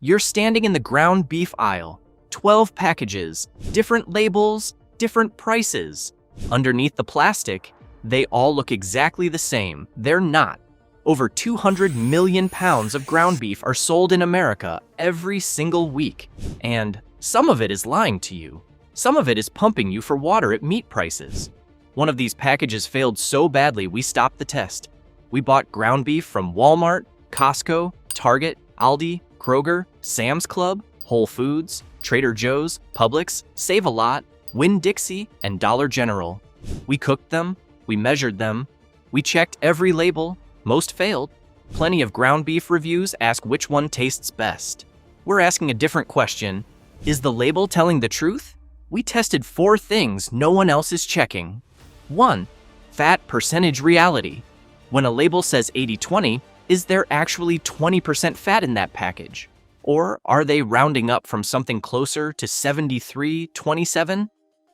You're standing in the ground beef aisle. 12 packages, different labels, different prices. Underneath the plastic, they all look exactly the same. They're not. Over 200 million pounds of ground beef are sold in America every single week. And some of it is lying to you. Some of it is pumping you for water at meat prices. One of these packages failed so badly we stopped the test. We bought ground beef from Walmart, Costco, Target, Aldi, Kroger, Sam's Club, Whole Foods, Trader Joe's, Publix, Save-A-Lot, Winn-Dixie, and Dollar General. We cooked them, we measured them, we checked every label. Most failed. Plenty of ground beef reviews ask which one tastes best. We're asking a different question. Is the label telling the truth? We tested 4 things no one else is checking. 1. Fat percentage reality. When a label says 80-20, is there actually 20% fat in that package? Or are they rounding up from something closer to 73-27?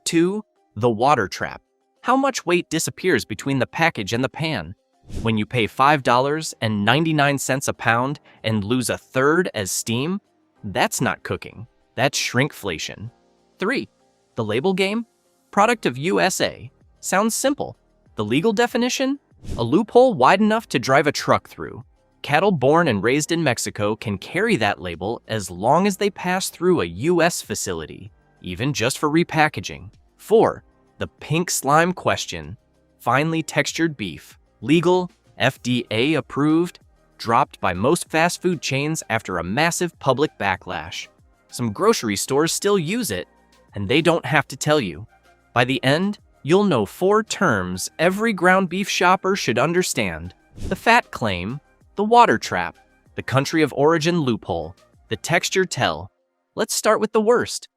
2. The water trap. How much weight disappears between the package and the pan? When you pay $5.99 a pound and lose a third as steam, that's not cooking, that's shrinkflation. 3. The label game? Product of USA. Sounds simple. The legal definition? A loophole wide enough to drive a truck through. Cattle born and raised in Mexico can carry that label as long as they pass through a US facility, even just for repackaging. 4. The pink slime question. Finely textured beef. Legal, FDA approved, dropped by most fast food chains after a massive public backlash. Some grocery stores still use it, and they don't have to tell you. By the end, you'll know 4 terms every ground beef shopper should understand. The fat claim, the water trap, the country of origin loophole, the texture tell. Let's start with the worst.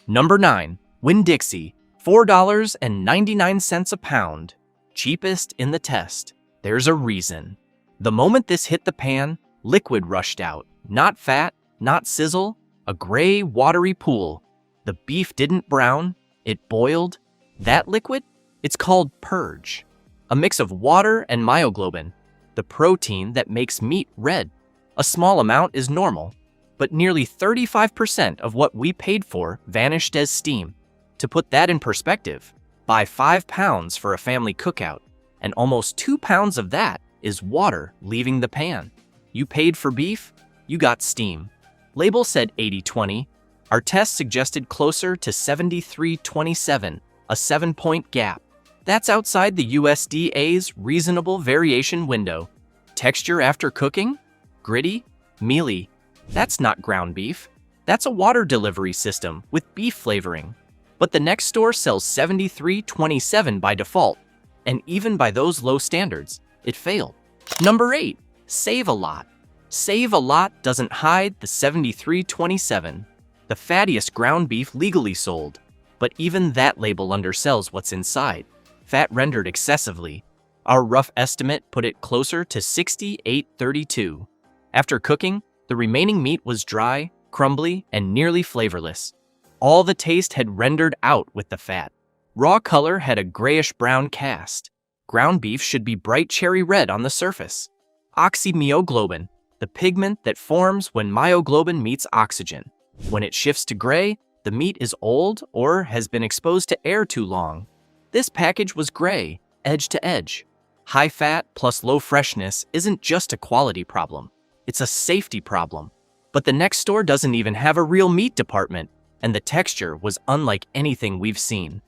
Number 9, Winn-Dixie, $4.99 a pound. Cheapest in the test. There's a reason. The moment this hit the pan, liquid rushed out. Not fat, not sizzle, a gray, watery pool. The beef didn't brown, it boiled. That liquid? It's called purge. A mix of water and myoglobin, the protein that makes meat red. A small amount is normal, but nearly 35% of what we paid for vanished as steam. To put that in perspective, buy 5 pounds for a family cookout, and almost 2 pounds of that is water leaving the pan. You paid for beef, you got steam. Label said 80-20. Our test suggested closer to 73-27, a 7-point gap. That's outside the USDA's reasonable variation window. Texture after cooking? Gritty? Mealy? That's not ground beef. That's a water delivery system with beef flavoring. But the next store sells 73-27 by default, and even by those low standards, it failed. Number 8, Save-A-Lot. Save-A-Lot doesn't hide the 73-27, the fattiest ground beef legally sold, but even that label undersells what's inside. Fat rendered excessively. Our rough estimate put it closer to 68-32. After cooking, the remaining meat was dry, crumbly, and nearly flavorless. All the taste had rendered out with the fat. Raw color had a grayish-brown cast. Ground beef should be bright cherry red on the surface. Oxymyoglobin, the pigment that forms when myoglobin meets oxygen. When it shifts to gray, the meat is old or has been exposed to air too long. This package was gray, edge to edge. High fat plus low freshness isn't just a quality problem. It's a safety problem. But the next store doesn't even have a real meat department, and the texture was unlike anything we've seen.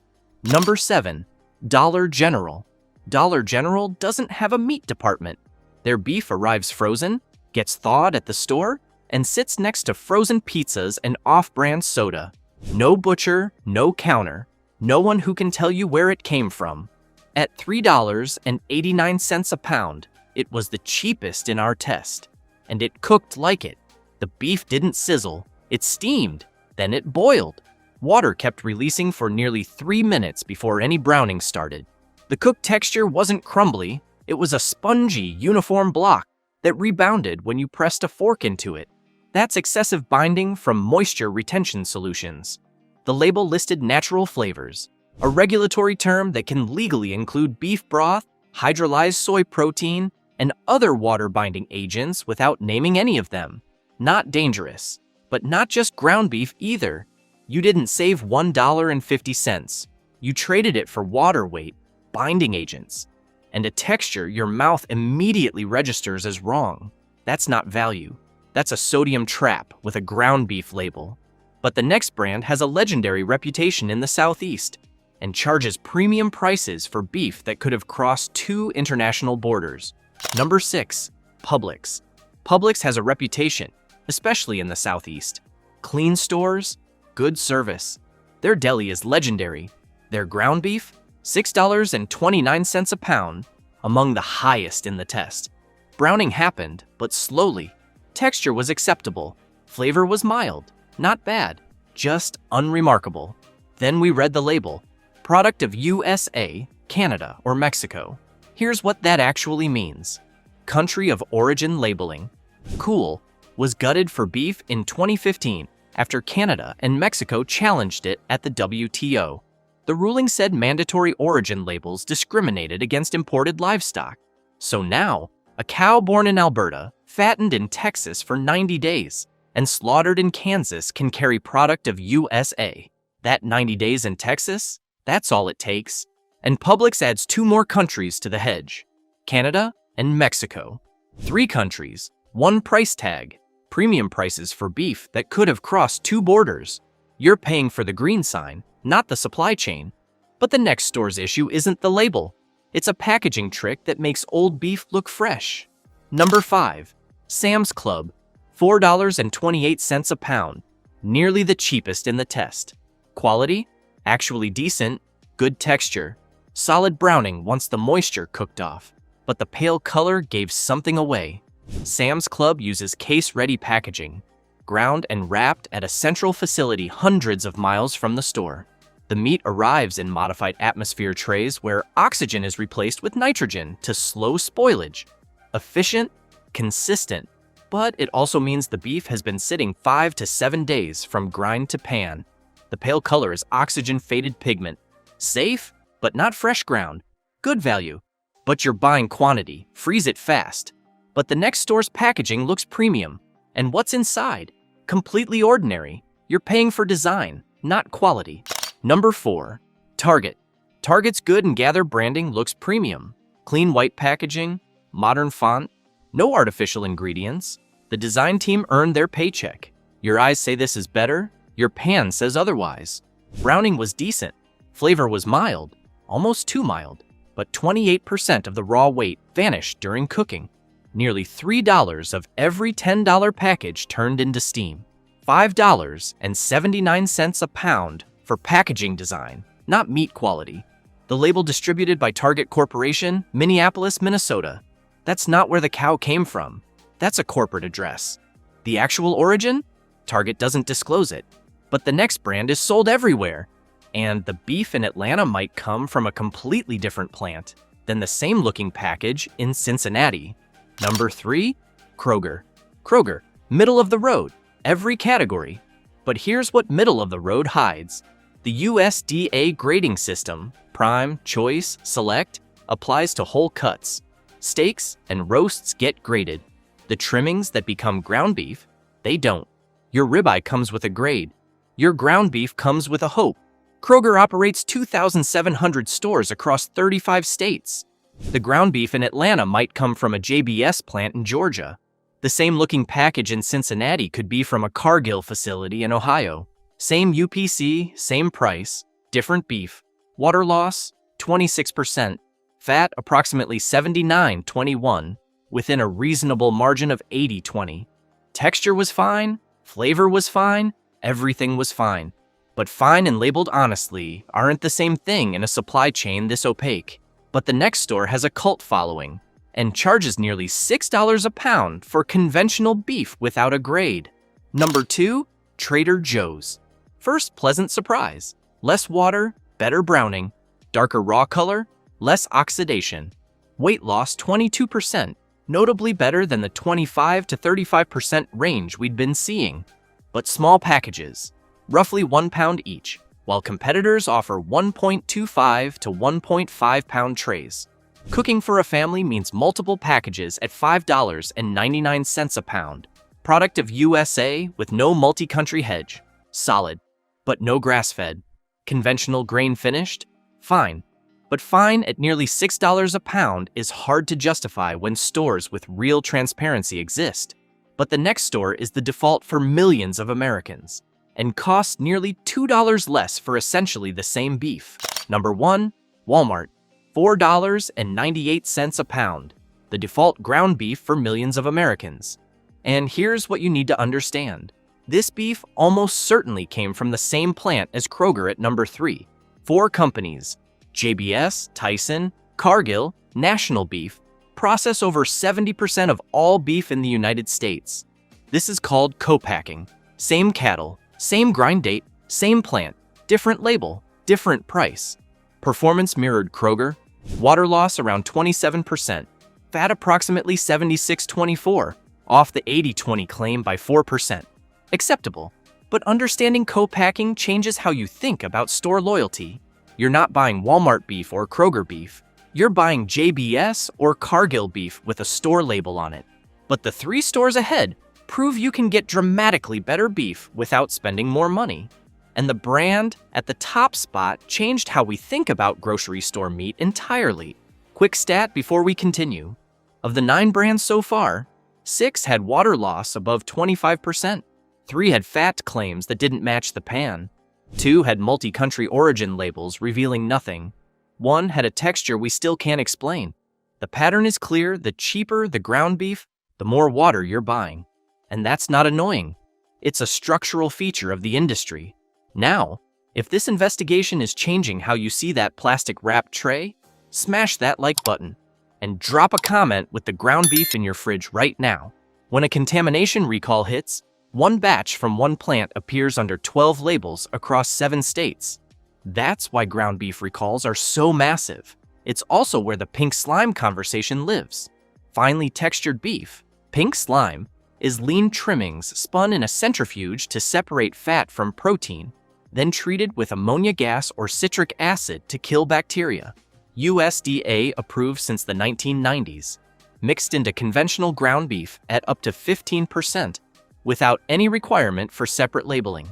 Number 7, Dollar General. Dollar General doesn't have a meat department. Their beef arrives frozen, gets thawed at the store, and sits next to frozen pizzas and off-brand soda. No butcher, no counter, no one who can tell you where it came from. At $3.89 a pound, it was the cheapest in our test. And it cooked like it. The beef didn't sizzle, it steamed. Then it boiled. Water kept releasing for nearly 3 minutes before any browning started. The cooked texture wasn't crumbly, it was a spongy, uniform block that rebounded when you pressed a fork into it. That's excessive binding from moisture retention solutions. The label listed natural flavors, a regulatory term that can legally include beef broth, hydrolyzed soy protein, and other water-binding agents without naming any of them. Not dangerous. But not just ground beef either. You didn't save $1.50. You traded it for water weight, binding agents, and a texture your mouth immediately registers as wrong. That's not value. That's a sodium trap with a ground beef label. But the next brand has a legendary reputation in the Southeast and charges premium prices for beef that could have crossed 2 international borders. Number 6. Publix. Publix has a reputation, especially in the Southeast. Clean stores, good service. Their deli is legendary. Their ground beef, $6.29 a pound, among the highest in the test. Browning happened, but slowly. Texture was acceptable. Flavor was mild, not bad, just unremarkable. Then we read the label, product of USA, Canada, or Mexico. Here's what that actually means. Country of origin labeling. Cool. Was gutted for beef in 2015 after Canada and Mexico challenged it at the WTO. The ruling said mandatory origin labels discriminated against imported livestock. So now, a cow born in Alberta, fattened in Texas for 90 days, and slaughtered in Kansas can carry product of USA. That 90 days in Texas? That's all it takes. And Publix adds 2 more countries to the hedge, Canada and Mexico. 3 countries, 1 price tag, premium prices for beef that could have crossed 2 borders. You're paying for the green sign, not the supply chain. But the next store's issue isn't the label. It's a packaging trick that makes old beef look fresh. Number 5. Sam's Club, $4.28 a pound, nearly the cheapest in the test. Quality? Actually decent, good texture, solid browning once the moisture cooked off. But the pale color gave something away. Sam's Club uses case-ready packaging, ground and wrapped at a central facility hundreds of miles from the store. The meat arrives in modified atmosphere trays where oxygen is replaced with nitrogen to slow spoilage. Efficient, consistent, but it also means the beef has been sitting 5 to 7 days from grind to pan. The pale color is oxygen-faded pigment. Safe, but not fresh ground. Good value, but you're buying quantity. Freeze it fast. But the next store's packaging looks premium. And what's inside? Completely ordinary. You're paying for design, not quality. Number 4. Target. Target's Good and Gather branding looks premium. Clean white packaging, modern font, no artificial ingredients. The design team earned their paycheck. Your eyes say this is better, your pan says otherwise. Browning was decent. Flavor was mild, almost too mild, but 28% of the raw weight vanished during cooking. Nearly $3 of every $10 package turned into steam. $5.79 a pound for packaging design, not meat quality. The label distributed by Target Corporation, Minneapolis, Minnesota. That's not where the cow came from. That's a corporate address. The actual origin? Target doesn't disclose it. But the next brand is sold everywhere. And the beef in Atlanta might come from a completely different plant than the same looking package in Cincinnati. Number 3, Kroger. Kroger, middle of the road, every category. But here's what middle of the road hides. The USDA grading system, Prime, Choice, Select, applies to whole cuts. Steaks and roasts get graded. The trimmings that become ground beef, they don't. Your ribeye comes with a grade. Your ground beef comes with a hope. Kroger operates 2,700 stores across 35 states. The ground beef in Atlanta might come from a JBS plant in Georgia. The same looking package in Cincinnati could be from a Cargill facility in Ohio. Same UPC, same price, different beef. Water loss, 26%. Fat, approximately 79-21, within a reasonable margin of 80-20. Texture was fine, flavor was fine, everything was fine. But fine and labeled honestly aren't the same thing in a supply chain this opaque. But the next store has a cult following and charges nearly $6 a pound for conventional beef without a grade. Number 2, Trader Joe's. First pleasant surprise. Less water, better browning, darker raw color, less oxidation. Weight loss 22%, notably better than the 25 to 35% range we'd been seeing. But small packages, roughly 1 pound each, while competitors offer 1.25 to 1.5 pound trays. Cooking for a family means multiple packages at $5.99 a pound. Product of USA with no multi-country hedge. Solid, but no grass-fed. Conventional grain finished? Fine. But fine at nearly $6 a pound is hard to justify when stores with real transparency exist. But the next store is the default for millions of Americans and costs nearly $2 less for essentially the same beef. Number 1, Walmart, $4.98 a pound, the default ground beef for millions of Americans. And here's what you need to understand. This beef almost certainly came from the same plant as Kroger at number 3. 4 companies, JBS, Tyson, Cargill, National Beef, process over 70% of all beef in the United States. This is called co-packing. Same cattle, same grind date, same plant, different label, different price. Performance mirrored Kroger, water loss around 27%, fat approximately 76-24, off the 80-20 claim by 4%. Acceptable, but understanding co-packing changes how you think about store loyalty. You're not buying Walmart beef or Kroger beef. You're buying JBS or Cargill beef with a store label on it. But the 3 stores ahead prove you can get dramatically better beef without spending more money. And the brand at the top spot changed how we think about grocery store meat entirely. Quick stat before we continue. Of the 9 brands so far, 6 had water loss above 25%. 3 had fat claims that didn't match the pan. 2 had multi-country origin labels revealing nothing. 1 had a texture we still can't explain. The pattern is clear: the cheaper the ground beef, the more water you're buying. And that's not annoying. It's a structural feature of the industry. Now, if this investigation is changing how you see that plastic wrapped tray, smash that like button and drop a comment with the ground beef in your fridge right now. When a contamination recall hits, 1 batch from 1 plant appears under 12 labels across 7 states. That's why ground beef recalls are so massive. It's also where the pink slime conversation lives. Finely textured beef, pink slime, is lean trimmings spun in a centrifuge to separate fat from protein, then treated with ammonia gas or citric acid to kill bacteria. USDA approved since the 1990s, mixed into conventional ground beef at up to 15%, without any requirement for separate labeling.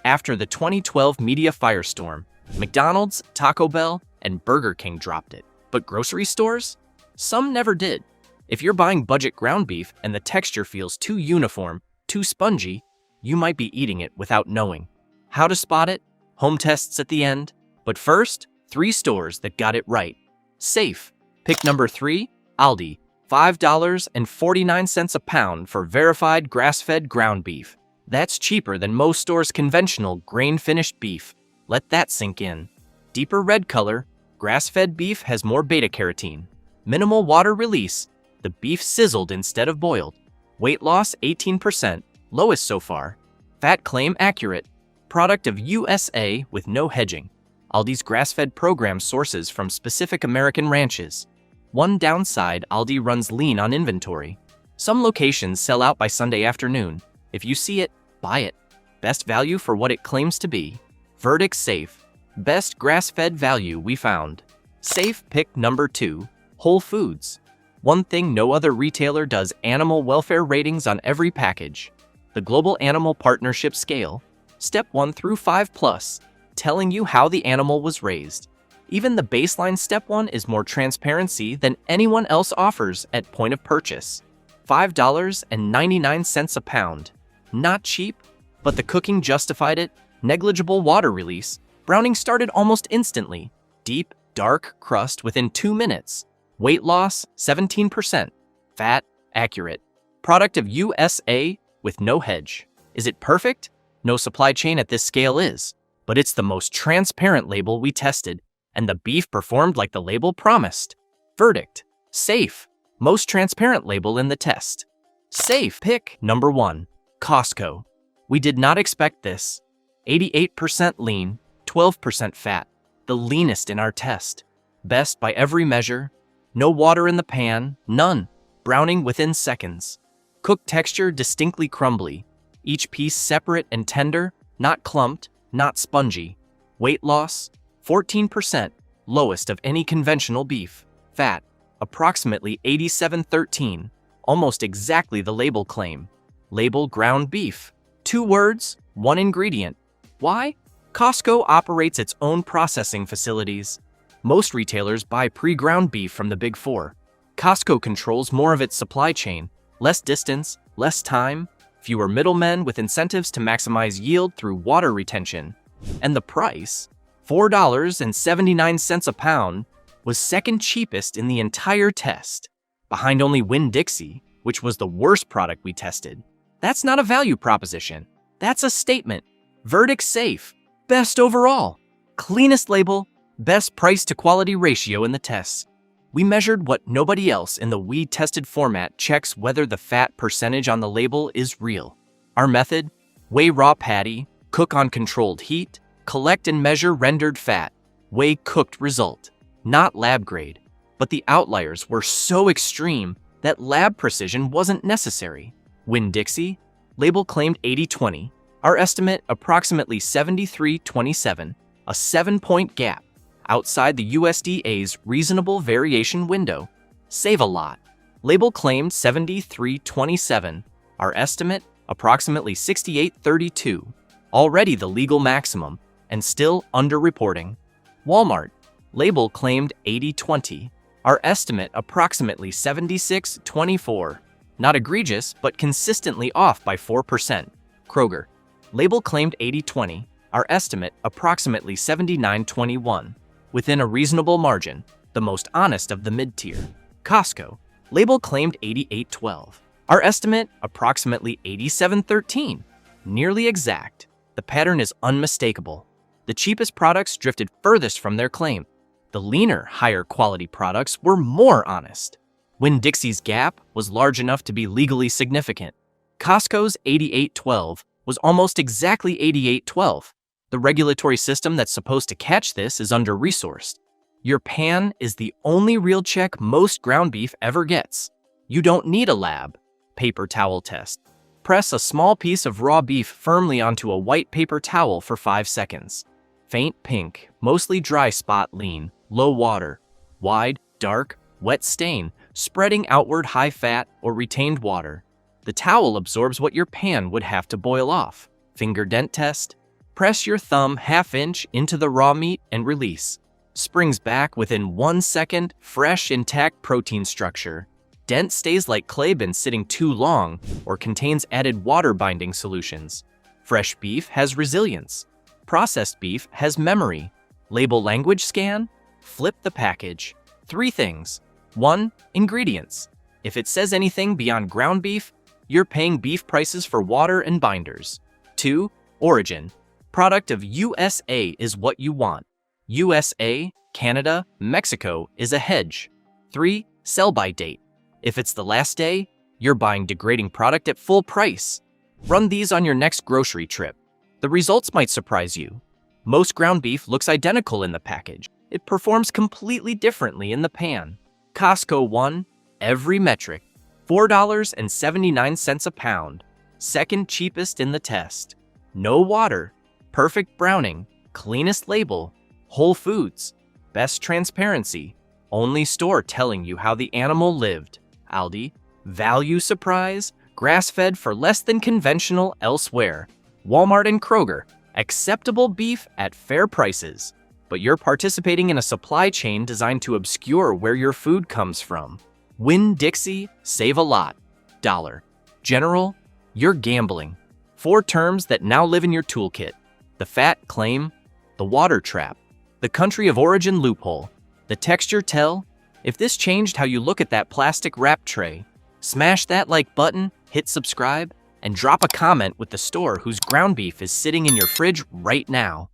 After the 2012 media firestorm, McDonald's, Taco Bell, and Burger King dropped it. But grocery stores? Some never did. If you're buying budget ground beef and the texture feels too uniform, too spongy, you might be eating it without knowing. How to spot it? Home tests at the end. But first, 3 stores that got it right. Safe. Pick number 3, Aldi. $5.49 a pound for verified grass-fed ground beef. That's cheaper than most stores' conventional grain-finished beef. Let that sink in. Deeper red color, grass-fed beef has more beta-carotene. Minimal water release, the beef sizzled instead of boiled. Weight loss 18%, lowest so far. Fat claim accurate. Product of USA with no hedging. Aldi's grass-fed program sources from specific American ranches. One downside: Aldi runs lean on inventory. Some locations sell out by Sunday afternoon. If you see it, buy it. Best value for what it claims to be. Verdict safe. Best grass-fed value we found. Safe pick number 2, Whole Foods. One thing no other retailer does: animal welfare ratings on every package. The Global Animal Partnership Scale, Step 1 through 5+, telling you how the animal was raised. Even the baseline Step 1 is more transparency than anyone else offers at point of purchase. $5.99 a pound. Not cheap, but the cooking justified it. Negligible water release. Browning started almost instantly. Deep, dark crust within 2 minutes. Weight loss 17%. Fat accurate. Product of USA with no hedge. Is it perfect? No supply chain at this scale is, but it's the most transparent label we tested, and the beef performed like the label promised. Verdict: safe. Most transparent label in the test. Safe pick number 1, Costco. We did not expect this. 88% lean, 12% fat, the leanest in our test. Best by every measure. No water in the pan, none. Browning within seconds. Cooked texture distinctly crumbly. Each piece separate and tender, not clumped, not spongy. Weight loss 14%, lowest of any conventional beef. Fat approximately 87-13, almost exactly the label claim. Label ground beef. 2 words, 1 ingredient. Why? Costco operates its own processing facilities. Most retailers buy pre-ground beef from the Big Four. Costco controls more of its supply chain, less distance, less time, fewer middlemen with incentives to maximize yield through water retention. And the price, $4.79 a pound, was second cheapest in the entire test, behind only Winn-Dixie, which was the worst product we tested. That's not a value proposition. That's a statement. Verdict safe. Best overall. Cleanest label. Best price to quality ratio in the tests. We measured what nobody else in the we-tested format checks whether the fat percentage on the label is real. Our method? Weigh raw patty, cook on controlled heat, collect and measure rendered fat, weigh cooked result. Not lab grade. But the outliers were so extreme that lab precision wasn't necessary. Winn-Dixie, label claimed 80-20. Our estimate approximately 73-27, a 7-point gap. Outside the USDA's reasonable variation window. Save a lot. Label claimed 73-27. Our estimate, approximately 68-32. Already the legal maximum, and still underreporting. Walmart. Label claimed 80-20. Our estimate, approximately 76-24. Not egregious, but consistently off by 4%. Kroger. Label claimed 80-20. Our estimate, approximately 79-21. Within a reasonable margin, the most honest of the mid-tier. Costco. Label claimed 88-12. Our estimate, approximately 87-13. Nearly exact. The pattern is unmistakable. The cheapest products drifted furthest from their claim. The leaner, higher quality products were more honest. Winn-Dixie's gap was large enough to be legally significant. Costco's 88-12 was almost exactly 88-12. The regulatory system that's supposed to catch this is under-resourced. Your pan is the only real check most ground beef ever gets. You don't need a lab. Paper towel test. Press a small piece of raw beef firmly onto a white paper towel for 5 seconds. Faint pink, mostly dry spot lean, low water. Wide, dark, wet stain, spreading outward high fat or retained water. The towel absorbs what your pan would have to boil off. Finger dent test. Press your thumb ½ inch into the raw meat and release. Springs back within 1 second, fresh, intact protein structure. Dent stays like clay been sitting too long or contains added water binding solutions. Fresh beef has resilience. Processed beef has memory. Label language scan. Flip the package. 3 things. 1. Ingredients. If it says anything beyond ground beef, you're paying beef prices for water and binders. 2. Origin. Product of USA is what you want. USA, Canada, Mexico is a hedge. 3. Sell-by date. If it's the last day, you're buying degrading product at full price. Run these on your next grocery trip. The results might surprise you. Most ground beef looks identical in the package. It performs completely differently in the pan. Costco won every metric. $4.79 a pound. Second cheapest in the test. No water. Perfect browning, cleanest label, Whole Foods, best transparency, only store telling you how the animal lived. Aldi, value surprise, grass-fed for less than conventional elsewhere. Walmart and Kroger, acceptable beef at fair prices. But you're participating in a supply chain designed to obscure where your food comes from. Winn-Dixie, save a lot. Dollar. General, you're gambling. 4 terms that now live in your toolkit. The fat claim, the water trap, the country of origin loophole, the texture tell. If this changed how you look at that plastic wrap tray, smash that like button, hit subscribe, and drop a comment with the store whose ground beef is sitting in your fridge right now.